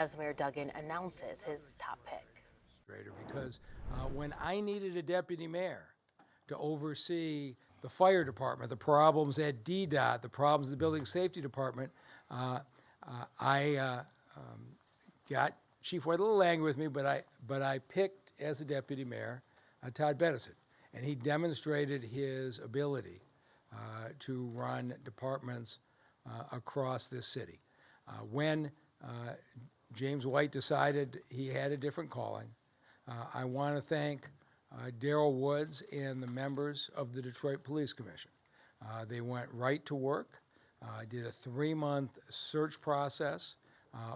as Mayor Duggan announces his top pick. Because when I needed a deputy mayor to oversee the fire department, the problems at DDOT, the problems in the building safety department, I got Chief White a little angry with me, but I picked as a deputy mayor Todd Bettison, and he demonstrated his ability to run departments across this city. When James White decided he had a different calling, I want to thank Darrell Woods and the members of the Detroit Police Commission. They went right to work, did a 3-month search process,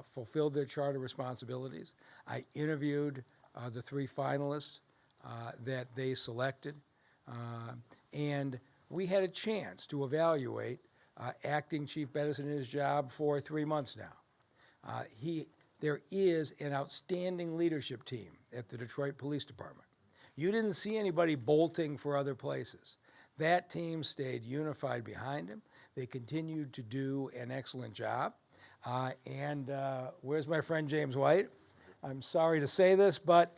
fulfilled their charter responsibilities. I interviewed the 3 finalists that they selected, and we had a chance to evaluate acting Chief Bettison in his job for 3 months now. There is an outstanding leadership team at the Detroit Police Department. You didn't see anybody bolting for other places. That team stayed unified behind him. They continued to do an excellent job. Where's my friend James White? I'm sorry to say this, but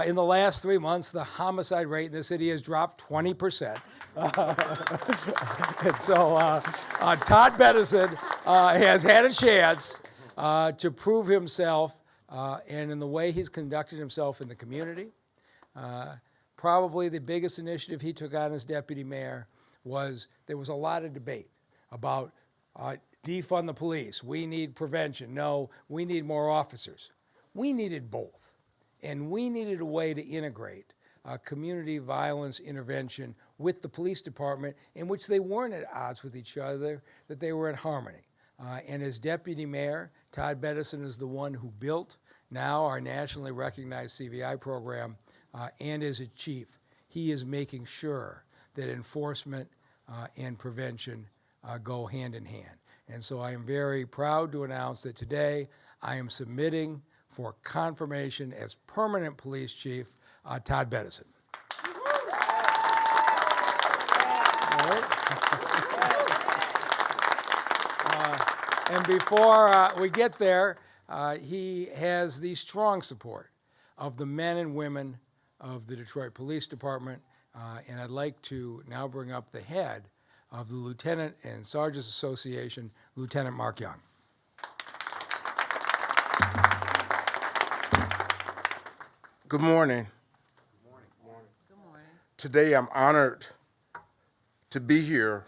in the last 3 months, the homicide rate in the city has dropped 20%. And so Todd Bettison has had a chance to prove himself, and in the way he's conducted himself in the community. Probably the biggest initiative he took on as deputy mayor was there was a lot of debate about defund the police. We need prevention. No, we need more officers. We needed both, and we needed a way to integrate community violence intervention with the police department in which they weren't at odds with each other, that they were in harmony. And as deputy mayor, Todd Bettison is the one who built now our nationally recognized CVI program, and as a chief, he is making sure that enforcement and prevention go hand in hand. And so I am very proud to announce that today I am submitting for confirmation as permanent police chief, Todd Bettison. And before we get there, he has the strong support of the men and women of the Detroit Police Department, and I'd like to now bring up the head of the Lieutenant and Sergeants Association, Lieutenant Mark Young. Good morning. Good morning. Today I'm honored to be here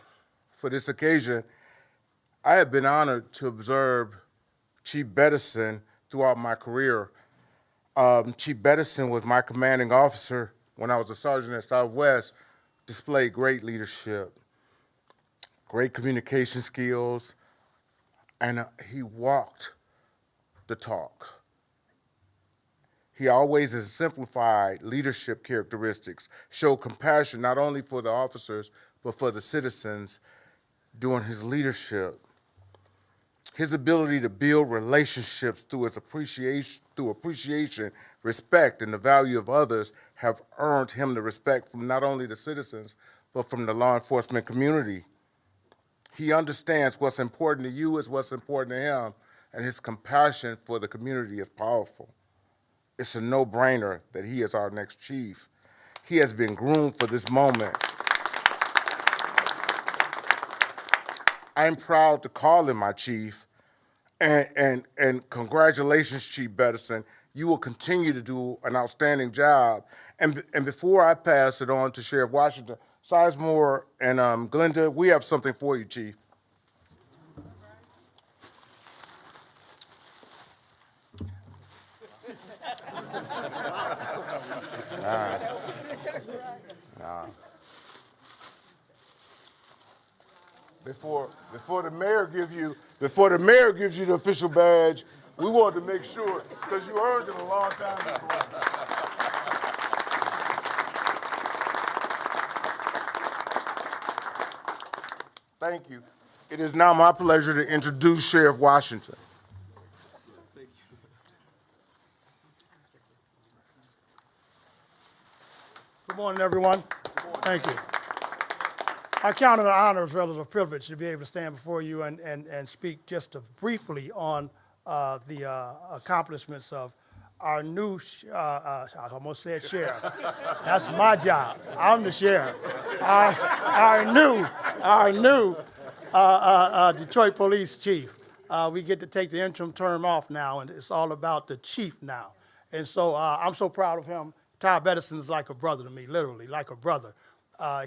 for this occasion. I have been honored to observe Chief Bettison throughout my career. Chief Bettison was my commanding officer when I was a sergeant at Southwest, displayed great leadership, great communication skills, and he walked the talk. He always exemplified leadership characteristics, showed compassion not only for the officers, but for the citizens during his leadership. His ability to build relationships through appreciation, respect, and the value of others have earned him the respect from not only the citizens, but from the law enforcement community. He understands what's important to you is what's important to him, and his compassion for the community is powerful. It's a no-brainer that he is our next chief. He has been groomed for this moment. I'm proud to call him my chief, and congratulations, Chief Bettison. You will continue to do an outstanding job. And before I pass it on to Sheriff Washington, Sizemore and Glenda, we have something for you, Chief. Before the mayor gives you the official badge, we wanted to make sure, because you earned it a long time ago. Thank you. It is now my pleasure to introduce Sheriff Washington. Good morning, everyone. Thank you. I count it an honor as well as a privilege to be able to stand before you and speak just briefly on the accomplishments of our new, I almost said sheriff. That's my job. I'm the sheriff. Our new Detroit Police Chief. We get to take the interim term off now, and it's all about the chief now. And so I'm so proud of him. Todd Bettison is like a brother to me, literally, like a brother. I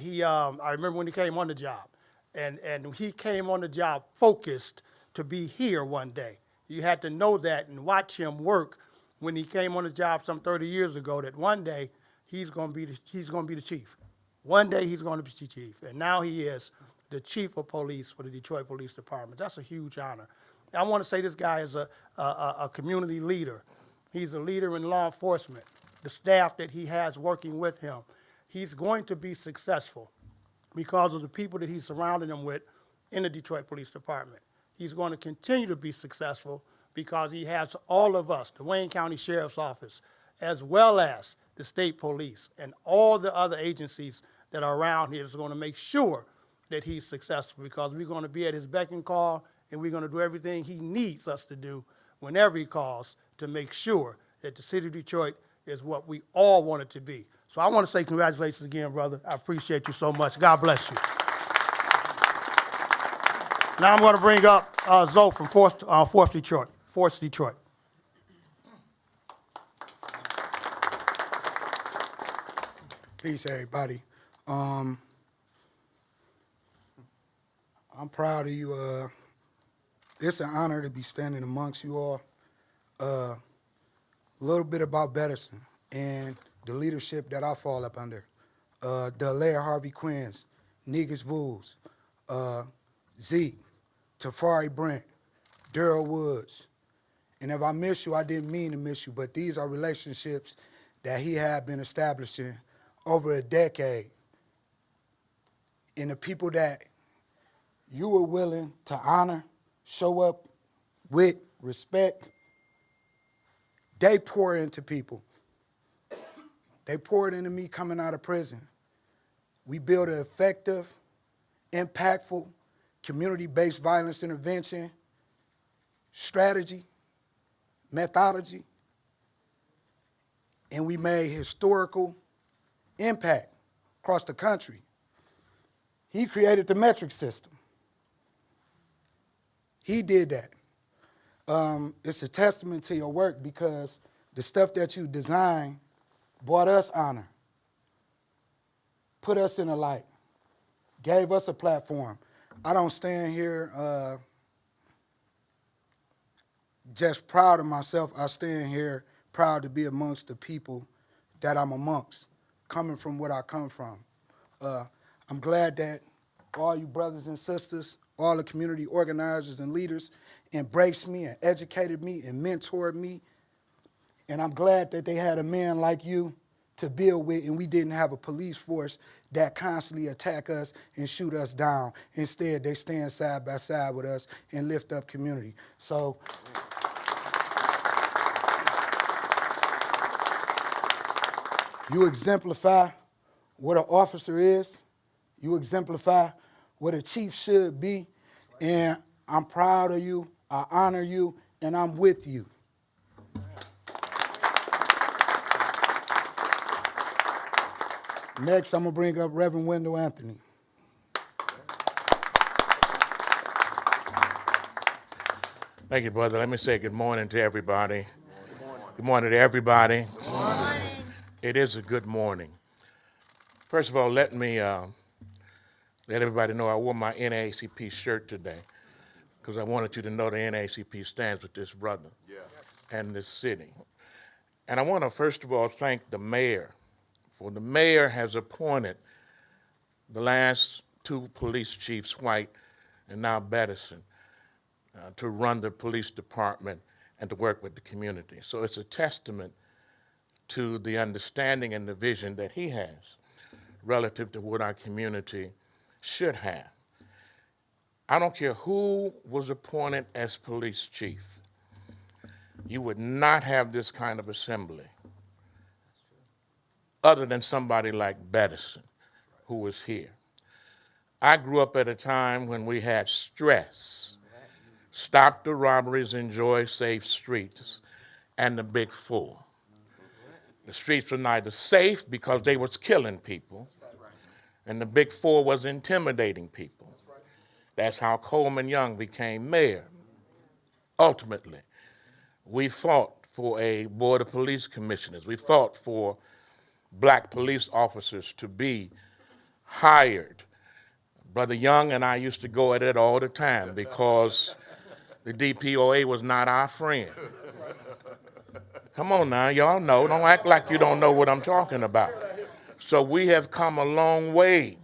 remember when he came on the job, and he came on the job focused to be here one day. You had to know that and watch him work when he came on the job some 30 years ago, that one day he's going to be the chief. One day he's going to be the chief, and now he is the chief of police for the Detroit Police Department. That's a huge honor. I want to say this guy is a community leader. He's a leader in law enforcement. The staff that he has working with him, he's going to be successful because of the people that he's surrounding him with in the Detroit Police Department. He's going to continue to be successful because he has all of us, the Wayne County Sheriff's Office, as well as the state police and all the other agencies that are around here is going to make sure that he's successful, because we're going to be at his beck and call, and we're going to do everything he needs us to do whenever he calls to make sure that the city of Detroit is what we all want it to be. So I want to say congratulations again, brother. I appreciate you so much. God bless you. Now I'm going to bring up Zoe from Force Detroit. Peace, everybody. I'm proud of you. It's an honor to be standing amongst you all. A little bit about Bettison and the leadership that I fall up under. Delaire Harvey Quinns, Negus Vools, Zeke, Tafari Brent, Daryl Woods. And if I miss you, I didn't mean to miss you, but these are relationships that he had been establishing over a decade. And the people that you were willing to honor, show up with respect, they pour into people. They poured into me coming out of prison. We built an effective, impactful, community-based violence intervention strategy, methodology, and we made historical impact across the country. He created the metric system. He did that. It's a testament to your work because the stuff that you designed brought us honor, put us in the light, gave us a platform. I don't stand here just proud of myself. I stand here proud to be amongst the people that I'm amongst, coming from what I come from. I'm glad that all you brothers and sisters, all the community organizers and leaders embraced me and educated me and mentored me. And I'm glad that they had a man like you to build with, and we didn't have a police force that constantly attack us and shoot us down. Instead, they stand side by side with us and lift up community. So you exemplify what an officer is. You exemplify what a chief should be. And I'm proud of you, I honor you, and I'm with you. Next, I'm going to bring up Reverend Wendell Anthony. Thank you, brother. Let me say good morning to everybody. Good morning to everybody. Good morning. It is a good morning. First of all, let me let everybody know I wore my NAACP shirt today because I wanted you to know the NAACP stands with this brother and this city. And I want to, first of all, thank the mayor. For the mayor has appointed the last two police chiefs, White and now Bettison, to run the police department and to work with the community. So it's a testament to the understanding and the vision that he has relative to what our community should have. I don't care who was appointed as police chief. You would not have this kind of assembly other than somebody like Bettison, who was here. I grew up at a time when we had stress stop the robberies, enjoy safe streets, and the Big Four. The streets were neither safe because they was killing people, and the Big Four was intimidating people. That's how Coleman Young became mayor. Ultimately, we fought for a board of police commissioners. We fought for black police officers to be hired. Brother Young and I used to go at it all the time because the DPOA was not our friend. Come on now, y'all know. Don't act like you don't know what I'm talking about. So we have come a long way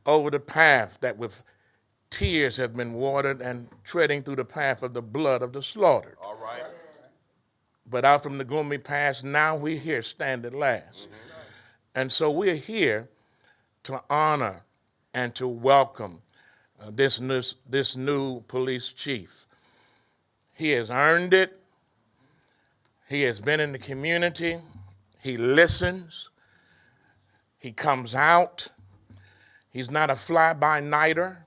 over the path that with tears have been watered and treading through the path of the blood of the slaughtered. All right. But out from the gloomy past, now we're here, stand at last. And so we're here to honor and to welcome this new police chief. He has earned it. He has been in the community. He listens. He comes out. He's not a fly-by-nighter.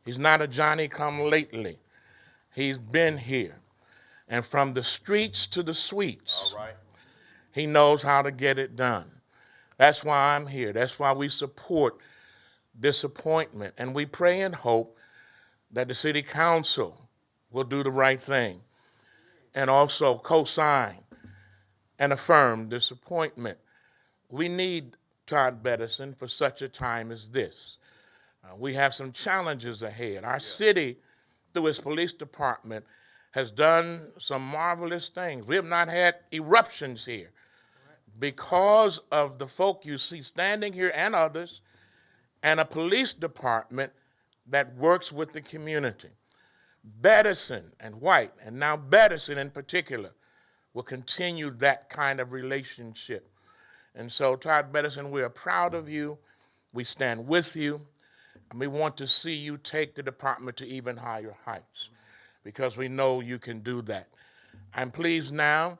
He's not a Johnny-come-lately. He's been here. And from the streets to the suites, All right. he knows how to get it done. That's why I'm here. That's why we support this appointment. And we pray and hope that the city council will do the right thing and also co-sign and affirm this appointment. We need Todd Bettison for such a time as this. We have some challenges ahead. Our city, through its police department, has done some marvelous things. We have not had eruptions here because of the folk you see standing here and others, and a police department that works with the community. Bettison and White, and now Bettison in particular, will continue that kind of relationship. And so, Todd Bettison, we are proud of you. We stand with you. And we want to see you take the department to even higher heights because we know you can do that. I'm pleased now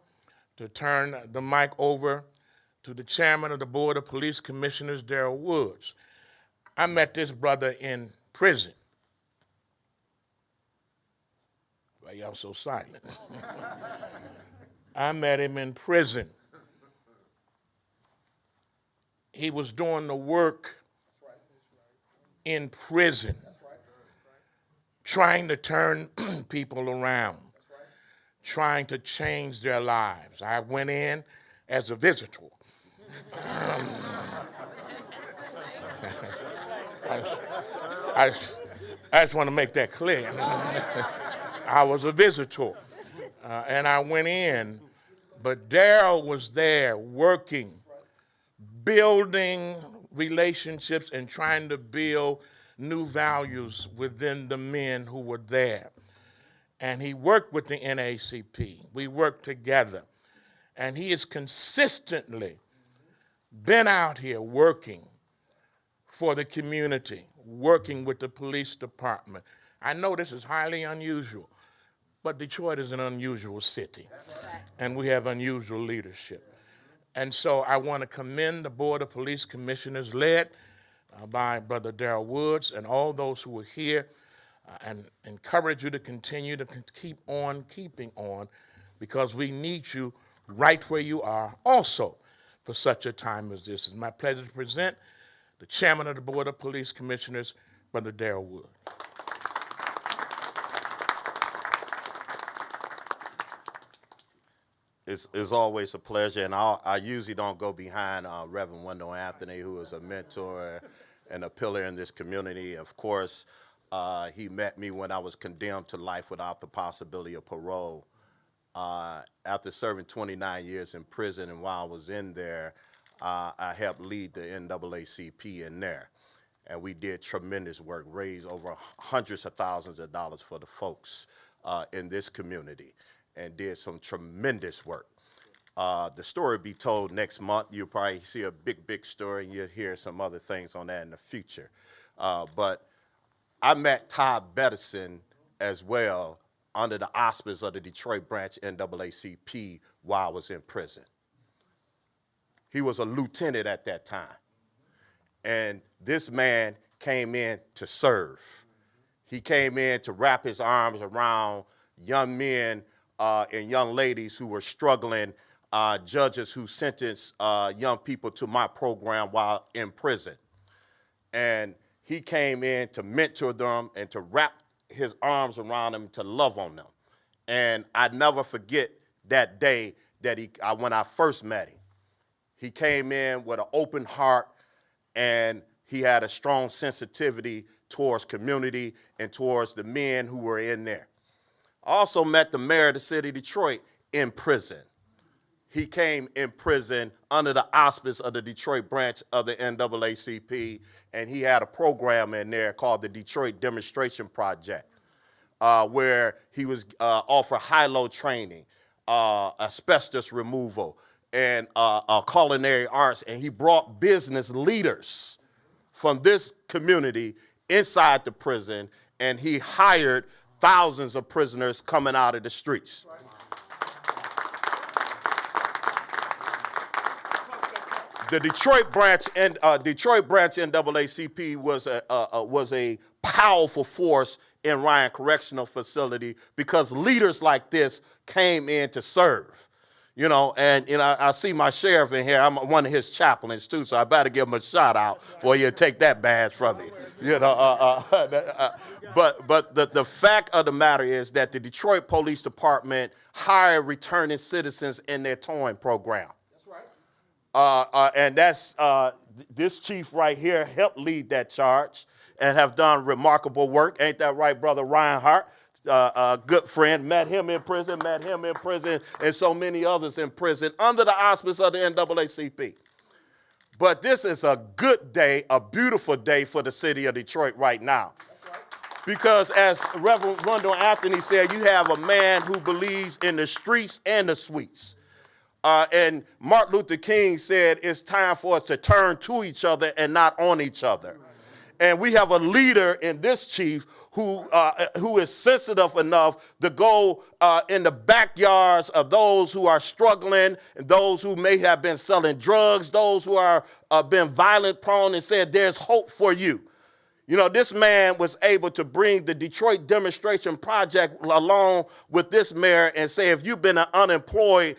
to turn the mic over to the chairman of the Board of Police Commissioners, Darrell Woods. I met this brother in prison. Why y'all so silent? I met him in prison. He was doing the work in prison, trying to turn people around, trying to change their lives. I went in as a visitor. I just want to make that clear. I was a visitor, and I went in, but Darrell was there working, building relationships and trying to build new values within the men who were there. And he worked with the NAACP. We worked together. And he has consistently been out here working for the community, working with the police department. I know this is highly unusual, but Detroit is an unusual city, and we have unusual leadership. And so I want to commend the Board of Police Commissioners led by Brother Darrell Woods and all those who are here and encourage you to continue to keep on keeping on because we need you right where you are also for such a time as this. It's my pleasure to present the Chairman of the Board of Police Commissioners, Brother Darrell Woods. It's always a pleasure, and I usually don't go behind Reverend Wendell Anthony, who is a mentor and a pillar in this community. Of course, he met me when I was condemned to life without the possibility of parole. After serving 29 years in prison, and while I was in there, I helped lead the NAACP in there. And we did tremendous work, raised over hundreds of thousands of dollars for the folks in this community, and did some tremendous work. The story will be told next month. You'll probably see a big story, and you'll hear some other things on that in the future. But I met Todd Bettison as well under the auspices of the Detroit branch NAACP while I was in prison. He was a lieutenant at that time. And this man came in to serve. He came in to wrap his arms around young men and young ladies who were struggling, judges who sentenced young people to my program while in prison. And he came in to mentor them and to wrap his arms around them, to love on them. And I never forget that day that when I first met him. He came in with an open heart, and he had a strong sensitivity towards community and towards the men who were in there. I also met the mayor of the city of Detroit in prison. He came in prison under the auspice of the Detroit branch of the NAACP, and he had a program in there called the Detroit Demonstration Project, where he was offered high-low training, asbestos removal, and culinary arts, and he brought business leaders from this community inside the prison, and he hired thousands of prisoners coming out of the streets. The Detroit branch NAACP was a powerful force in Ryan Correctional Facility because leaders like this came in to serve. You know, and I see my sheriff in here. I'm one of his chaplains too, so I better give him a shout out before you take that badge from me. You know, but the fact of the matter is that the Detroit Police Department hired returning citizens in their towing program. That's right. And that's this chief right here helped lead that charge and have done remarkable work. Ain't that right, Brother Ryan Hart? A good friend, met him in prison, and so many others in prison under the auspice of the NAACP. But this is a good day, a beautiful day for the city of Detroit right now. That's right. Because as Reverend Wendell Anthony said, you have a man who believes in the streets and the suites. And Martin Luther King said it's time for us to turn to each other and not on each other. And we have a leader in this chief who is sensitive enough to go in the backyards of those who are struggling, and those who may have been selling drugs, those who are been violent prone, and said there's hope for you. You know, this man was able to bring the Detroit Demonstration Project along with this mayor and say, if you've been unemployed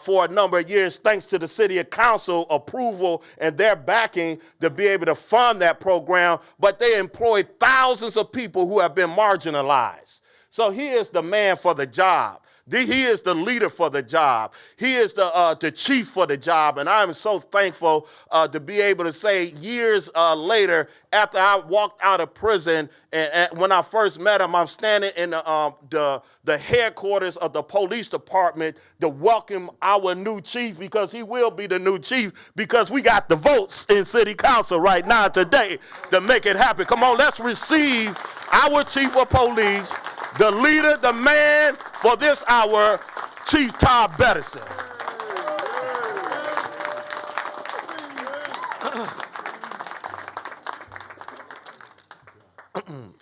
for a number of years, thanks to the city council approval and their backing to be able to fund that program, but they employed thousands of people who have been marginalized. So he is the man for the job. He is the leader for the job. He is the chief for the job. And I'm so thankful to be able to say years later, after I walked out of prison, and when I first met him, I'm standing in the headquarters of the police department to welcome our new chief, because he will be the new chief, because we got the votes in city council right now today to make it happen. Come on, let's receive our chief of police, the leader, the man for this hour, Chief Todd Bettison.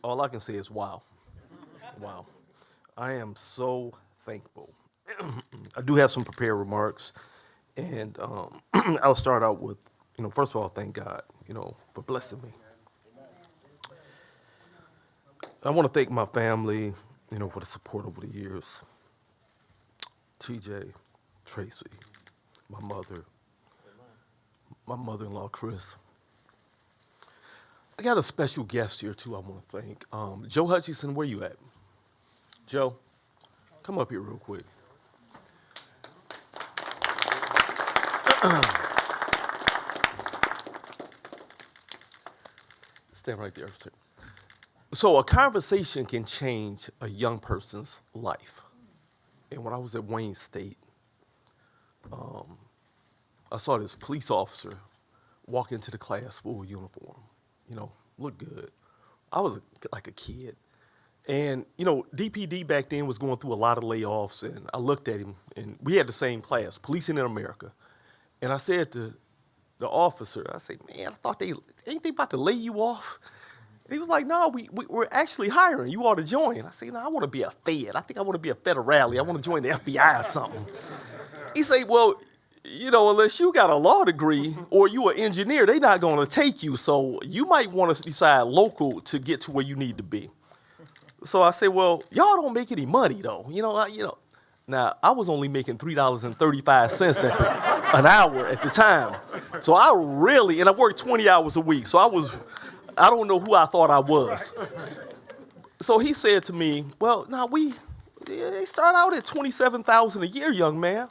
All I can say is wow. Wow. I am so thankful. I do have some prepared remarks, and I'll start out with, first of all, thank God, for blessing me. I want to thank my family, for the support over the years. TJ, Tracy, my mother-in-law, Chris. I got a special guest here, too, I want to thank. Joe Hutchison, where you at? Joe, come up here real quick. Stand right there. So a conversation can change a young person's life. And when I was at Wayne State, I saw this police officer walk into the class full uniform, look good. I was like a kid. And, DPD back then was going through a lot of layoffs, and I looked at him, and we had the same class, Policing in America. And I said to the officer, I said, man, I thought ain't they about to lay you off? He was like, no, we're actually hiring. You ought to join. I said, no, I want to be a Fed. I think I want to be a federale. I want to join the FBI or something. He said, well, unless you got a law degree or you an engineer, they're not going to take you. So you might want to decide local to get to where you need to be. So I said, well, y'all don't make any money though. Now I was only making $3.35 an hour at the time. So I really, and I worked 20 hours a week. So I don't know who I thought I was. So he said to me, well, now they start out at $27,000 a year, young man.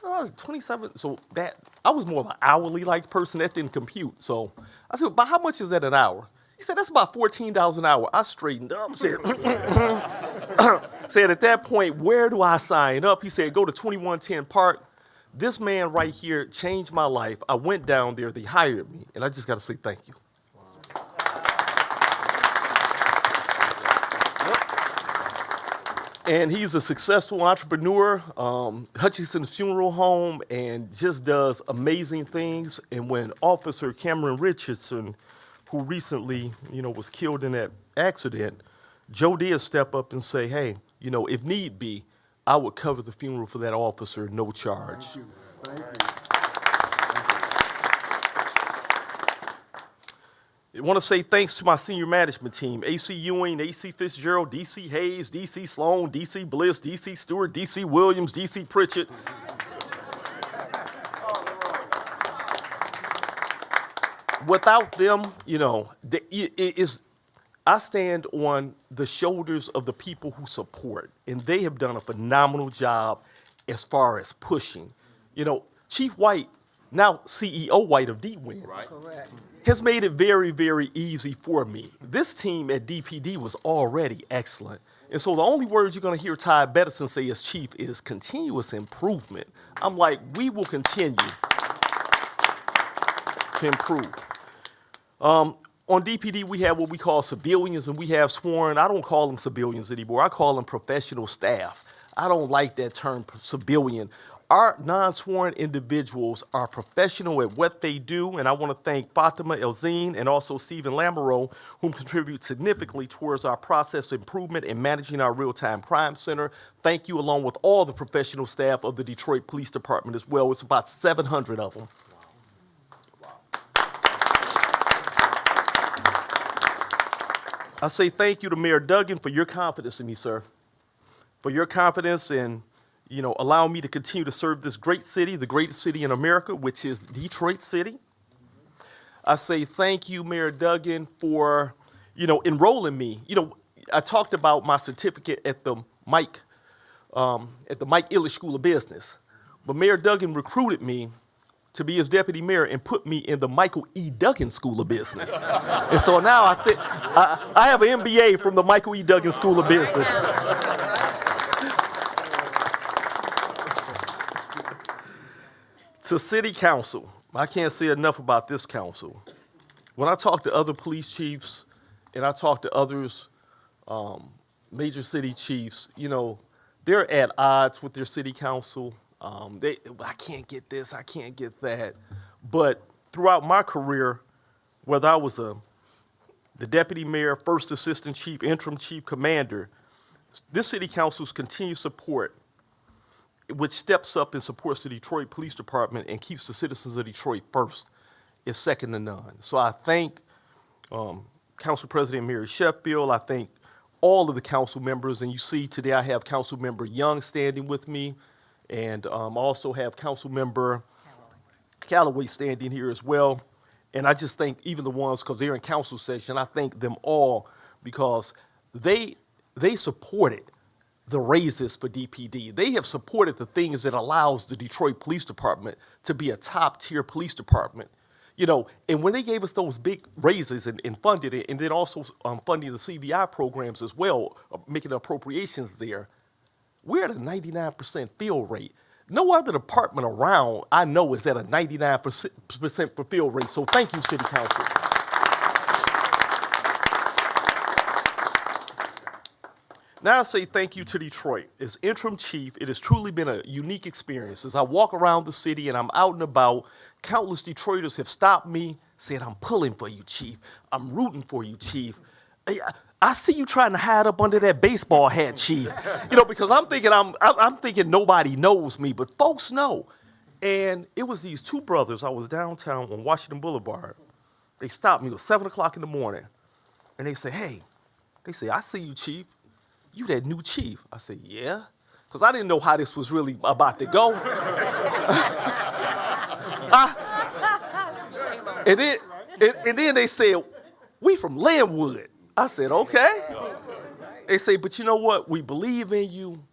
I was 27, so that, I was more of an hourly like person, that didn't compute. So I said, but how much is that an hour? He said, that's about $14 an hour. I straightened up, said, said at that point, where do I sign up? He said, go to 2110 Park. This man right here changed my life. I went down there, they hired me, and I just got to say thank you. And he's a successful entrepreneur, Hutchinson's Funeral Home, and just does amazing things. And when Officer Cameron Richardson, who recently, was killed in that accident, Joe did step up and say, hey, if need be, I would cover the funeral for that officer, no charge. Thank you. Thank you. I want to say thanks to my senior management team, A.C. Ewing, A.C. Fitzgerald, D.C. Hayes, D.C. Sloan, D.C. Bliss, D.C. Stewart, D.C. Williams, D.C. Pritchett. Without them, I stand on the shoulders of the people who support, and they have done a phenomenal job as far as pushing. Chief White, now CEO White of D-Wing, right? Correct. Has made it very, very easy for me. This team at DPD was already excellent. And so the only words you're going to hear Todd Bettison say as chief is continuous improvement. I'm like, we will continue to improve. On DPD, we have what we call civilians, and we have sworn. I don't call them civilians anymore. I call them professional staff. I don't like that term, civilian. Our non-sworn individuals are professional at what they do, and I want to thank Fatima Elzine and also Stephen Lamoureux, whom contribute significantly towards our process improvement in managing our real-time crime center. Thank you, along with all the professional staff of the Detroit Police Department as well. It's about 700 of them. I say thank you to Mayor Duggan for your confidence in me, sir, for your confidence in allow me to continue to serve this great city, the greatest city in America, which is Detroit City. I say thank you, Mayor Duggan, for, enrolling me. I talked about my certificate at the Mike Illich School of Business, but Mayor Duggan recruited me to be his deputy mayor and put me in the Michael E. Duggan School of Business. And so now I have an MBA from the Michael E. Duggan School of Business. To City Council, I can't say enough about this council. When I talk to other police chiefs and I talk to others, major city chiefs, they're at odds with their city council. I can't get this, I can't get that. But throughout my career, whether I was the deputy mayor, first assistant chief, interim chief commander, this city council's continued support, which steps up and supports the Detroit Police Department and keeps the citizens of Detroit first, is second to none. So I thank Council President Mary Sheffield. I thank all of the council members. And you see today I have Council Member Young standing with me, and also have Council Member Calloway standing here as well. And I just thank even the ones, because they're in council session, I thank them all because they supported the raises for DPD. They have supported the things that allows the Detroit Police Department to be a top-tier police department. And when they gave us those big raises and funded it, and then also funding the CVI programs as well, making appropriations there, we're at a 99% fill rate. No other department around I know is at a 99% fill rate. So thank you, City Council. Now I say thank you to Detroit. As interim chief, it has truly been a unique experience. As I walk around the city and I'm out and about, countless Detroiters have stopped me, said, I'm pulling for you, chief. I'm rooting for you, chief. I see you trying to hide up under that baseball hat, chief. Because I'm thinking nobody knows me, but folks know. And it was these two brothers. I was downtown on Washington Boulevard. They stopped me. It was 7 o'clock in the morning. And they say, hey, I see you, chief. you that new chief? I said, yeah. Because I didn't know how this was really about to go. And then they said, we from Linwood. I said, okay. They say, but you know what? We believe in you.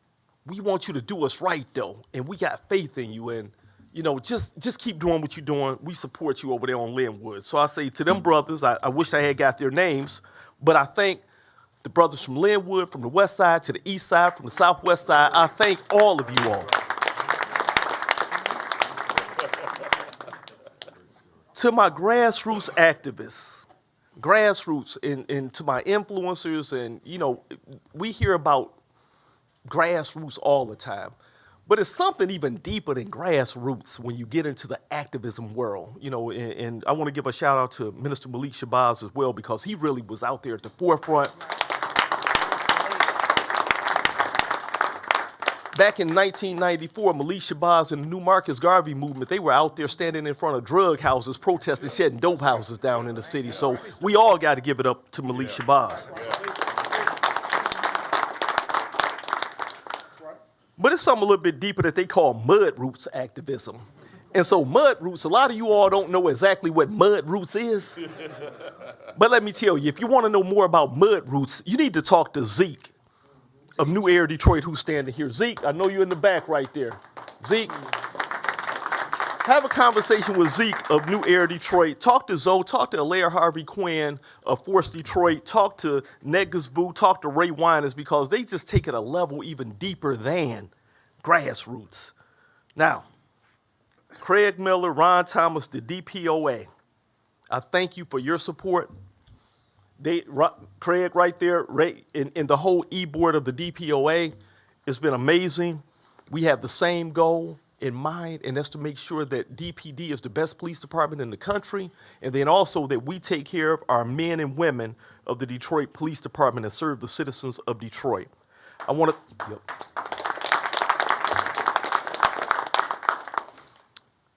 We want you to do us right, though. And we got faith in you. And, you know, just keep doing what you're doing. We support you over there on Linwood. So I say to them brothers, I wish I had got their names, but I thank the brothers from Linwood, from the west side to the east side, from the southwest side. I thank all of you all. To my grassroots activists, and to my influencers, and, you know, we hear about grassroots all the time. But it's something even deeper than grassroots when you get into the activism world. You know, and I want to give a shout out to Minister Malik Shabazz as well, because he really was out there at the forefront. Back in 1994, Malik Shabazz and the New Marcus Garvey movement, they were out there standing in front of drug houses, protesting, shedding dope houses down in the city. So we all got to give it up to Malik Shabazz. But it's something a little bit deeper that they call mud roots activism. And so mud roots, a lot of you all don't know exactly what mud roots is. But let me tell you, if you want to know more about mud roots, you need to talk to Zeke of New Era Detroit, who's standing here. Zeke, I know you're in the back right there. Zeke, have a conversation with Zeke of New Era Detroit. Talk to Zoe, talk to Alaire Harvey Quinn of Force Detroit, talk to Ned Gazvu, talk to Ray Winers, because they just take it a level even deeper than grassroots. Now, Craig Miller, Ron Thomas, the DPOA, I thank you for your support. Craig right there, Ray, and the whole e-board of the DPOA, it's been amazing. We have the same goal in mind, and that's to make sure that DPD is the best police department in the country, and then also that we take care of our men and women of the Detroit Police Department and serve the citizens of Detroit. I want to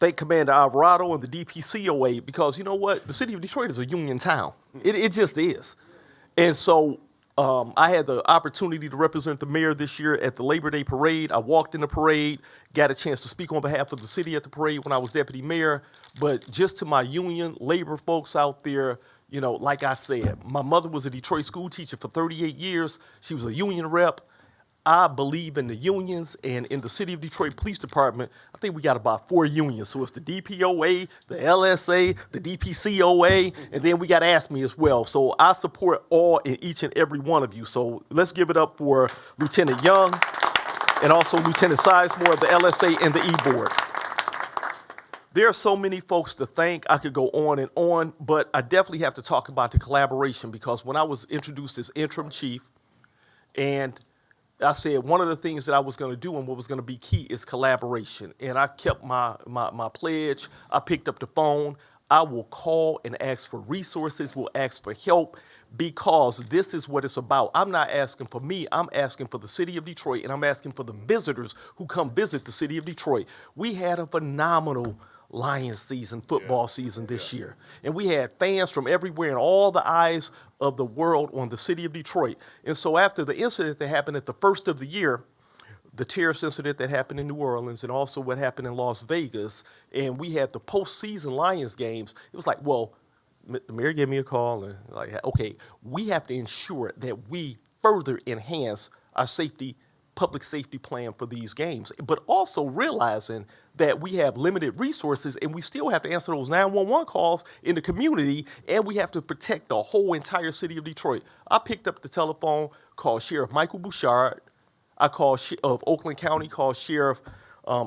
thank Commander Alvarado and the DPCOA, because you know what? The city of Detroit is a union town. It just is. And so I had the opportunity to represent the mayor this year at the Labor Day parade. I walked in the parade, got a chance to speak on behalf of the city at the parade when I was deputy mayor. But just to my union labor folks out there, you know, like I said, my mother was a Detroit school teacher for 38 years. She was a union rep. I believe in the unions, and in the City of Detroit Police Department, I think we got about 4 unions. So it's the DPOA, the LSA, the DPCOA, and then we got ASME as well. So I support all and each and every one of you. So let's give it up for Lieutenant Young and also Lieutenant Sizemore of the LSA and the E-Board. There are so many folks to thank. I could go on, but I definitely have to talk about the collaboration, because when I was introduced as interim chief, and I said one of the things that I was going to do and what was going to be key is collaboration. And I kept my pledge. I picked up the phone. I will call and ask for resources, will ask for help, because this is what it's about. I'm not asking for me. I'm asking for the city of Detroit, and I'm asking for the visitors who come visit the city of Detroit. We had a phenomenal Lions season, football season this year. And we had fans from everywhere and all the eyes of the world on the city of Detroit. And so after the incident that happened at the first of the year, the terrorist incident that happened in New Orleans and also what happened in Las Vegas, and we had the postseason Lions games, it was like, well, the mayor gave me a call and like, okay, we have to ensure that we further enhance our public safety plan for these games, but also realizing that we have limited resources and we still have to answer those 911 calls in the community, and we have to protect the whole entire city of Detroit. I picked up the telephone, called Sheriff Michael Bouchard. I called of Oakland County, called Sheriff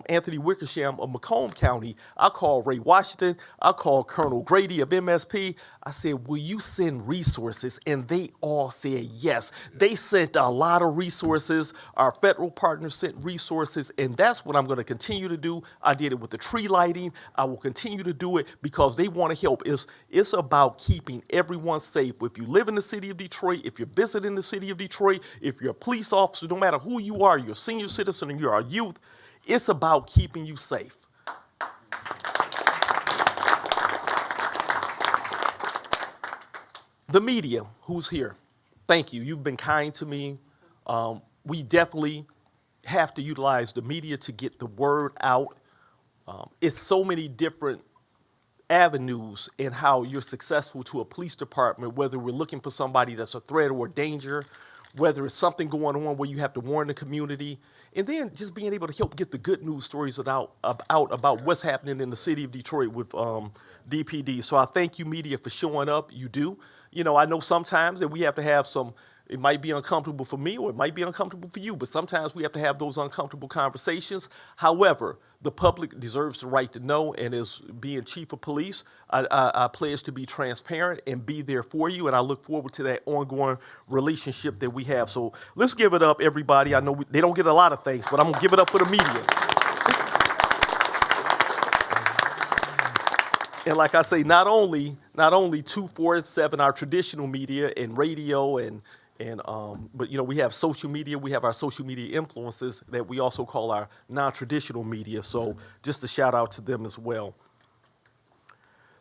Anthony Wickersham of Macomb County. I called Ray Washington. I called Colonel Grady of MSP. I said, will you send resources? And they all said yes. They sent a lot of resources. Our federal partners sent resources, and that's what I'm going to continue to do. I did it with the tree lighting. I will continue to do it because they want to help. It's about keeping everyone safe. If you live in the city of Detroit, if you're visiting the city of Detroit, if you're a police officer, no matter who you are, you're a senior citizen or you're a youth, it's about keeping you safe. The media, who's here, thank you. You've been kind to me. We definitely have to utilize the media to get the word out. It's so many different avenues in how you're successful to a police department, whether we're looking for somebody that's a threat or danger, whether it's something going on where you have to warn the community, and then just being able to help get the good news stories out about what's happening in the city of Detroit with DPD. So I thank you, media, for showing up. You do. You know, I know sometimes that we have to have some, it might be uncomfortable for me or it might be uncomfortable for you, but sometimes we have to have those uncomfortable conversations. However, the public deserves the right to know, and as being chief of police, I pledge to be transparent and be there for you, and I look forward to that ongoing relationship that we have. So let's give it up, everybody. I know they don't get a lot of thanks, but I'm gonna give it up for the media. And like I say, not only 247, our traditional media and radio but you know, we have social media, we have our social media influencers that we also call our non-traditional media. So just a shout out to them as well.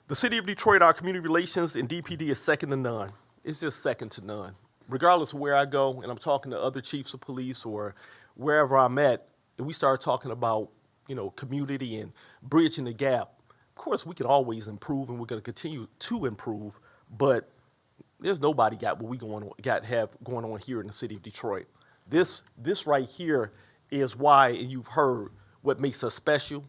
The city of Detroit, our community relations and DPD is second to none. It's just second to none. Regardless of where I go and I'm talking to other chiefs of police or wherever I'm at, and we start talking about, you know, community and bridging the gap. Of course, we can always improve, and we're going to continue to improve, but there's nobody got what we have going on here in the city of Detroit. This right here is why, and you've heard, what makes us special.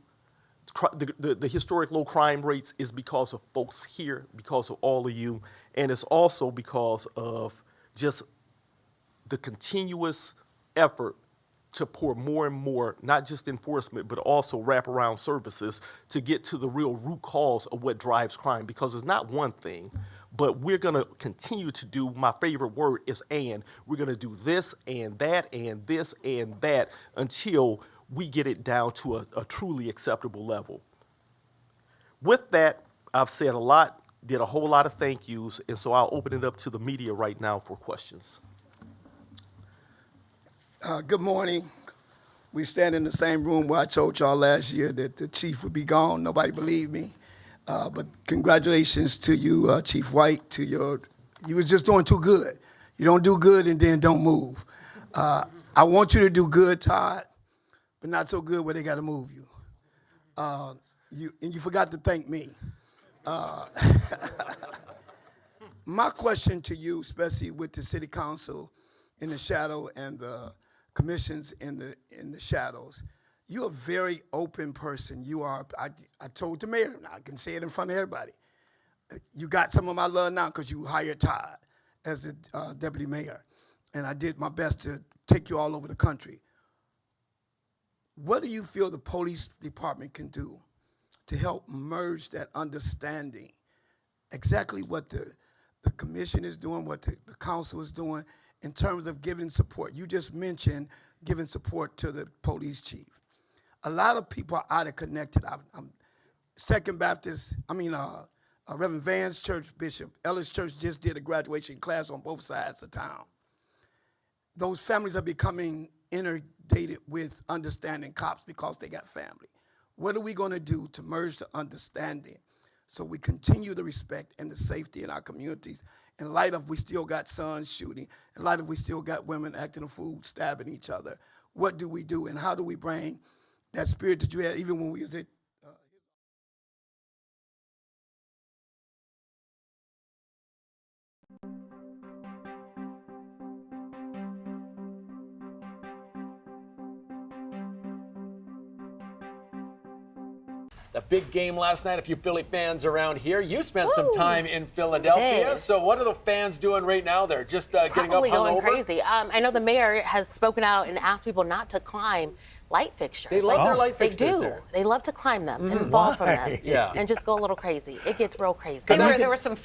The historic low crime rates is because of folks here, because of all of you, and it's also because of just the continuous effort to pour more and more, not just enforcement, but also wraparound services to get to the real root cause of what drives crime, because it's not one thing, but we're gonna continue to do, my favorite word is and. We're gonna do this and that and this and that until we get it down to a truly acceptable level. With that, I've said a lot, did a whole lot of thank yous, and so I'll open it up to the media right now for questions. Good morning. We stand in the same room where I told y'all last year that the chief would be gone. Nobody believed me. But congratulations to you, Chief White, you was just doing too good. You don't do good and then don't move. I want you to do good, Todd, but not so good where they got to move you. You forgot to thank me. My question to you, especially with the city council in the shadow and the commissions in the shadows, you're a very open person. You are, I told the mayor, I can say it in front of everybody. You got some of my love now because you hired Todd as the deputy mayor. And I did my best to take you all over the country. What do you feel the police department can do to help merge that understanding, exactly what the commission is doing, what the council is doing, in terms of giving support? You just mentioned giving support to the police chief. A lot of people are out of connected. I'm Second Baptist, Reverend Van's church, Bishop Ellis Church just did a graduation class on both sides of town. Those families are becoming inundated with understanding cops because they got family. What are we going to do to merge the understanding so we continue the respect and the safety in our communities, in light of we still got sons shooting, in light of we still got women acting a fool, stabbing each other? What do we do, and how do we bring that spirit that you had even when we was at The big game last night, if you Philly fans around here, you spent some time in Philadelphia. So what are the fans doing right now? They're just getting up Probably going hungover? crazy. I know the mayor has spoken out and asked people not to climb light fixtures. They love their light fixtures They do. there. They love to climb them and fall from them. Yeah. And just go a little crazy. It gets real crazy. There were some